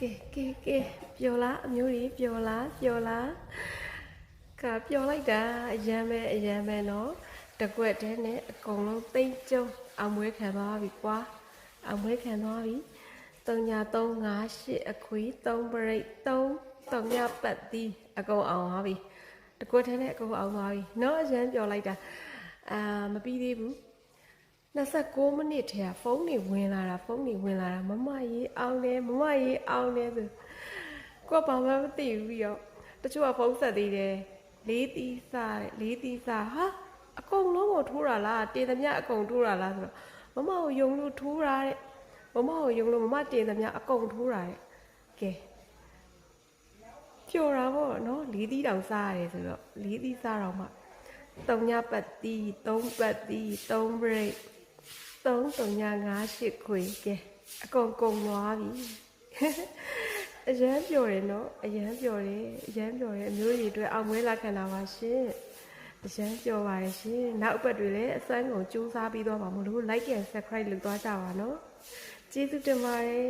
ကဲပြောလားအမျိုးကြီးပြောလားကပြောလိုက်တာအရန်ပဲနော်တကွက်တဲနဲ့အကုန်လုံးသိမ့်ကျုံအောင်မွေးခံသွားပြီကွာအောင်မွေးခံသွားပြီ3.358အခွေ3ပရိတ်3ညပတ်တီးအကုန်အောင်သွားပြီတကွက်တဲနဲ့အကုန်အောင်သွားပြီနော်အရန်ပြောလိုက်တာမပြီးသေးဘူး29မိနစ်ထဲကဖုန်းတွေဝင်လာတာမမရေးအောင်တယ်ဆိုကိုကဘာမှမသိဘူးပြီးတော့တချို့ကဖုန်းဆက်သေးတယ်လေးသီးစားဟာအကုန်လုံးကိုထိုးတာလားတင်သမျှအကုန်ထိုးတာလားဆိုတော့မမကိုယုံလို့ထိုးတာတဲ့မမကိုယုံလို့မမတင်သမျှအကုန်ထိုးတာတဲ့ကဲပျော်တာပေါ့နော်လေးသီးတောင်စားရတယ်ဆိုတော့လေးသီးစားတော့မှ3ညပတ်တီး3ပတ်တီး3 break 3.358ခွေကဲအကုန်သွားပြီအရန်ပျော်တယ်နော်အရန်ပျော်တယ်အမျိုးကြီးတွေအောင်မွေးလာခံတာပါရှင်အရန်ပျော်ပါတယ်ရှင်နောက်အပတ်တွေလည်းအစွမ်းကုန်စူးစမ်းပြီးတော့ပါမလို့ like and subscribe လုပ်သွားကြပါနော်ကျေးဇူးတင်ပါတယ်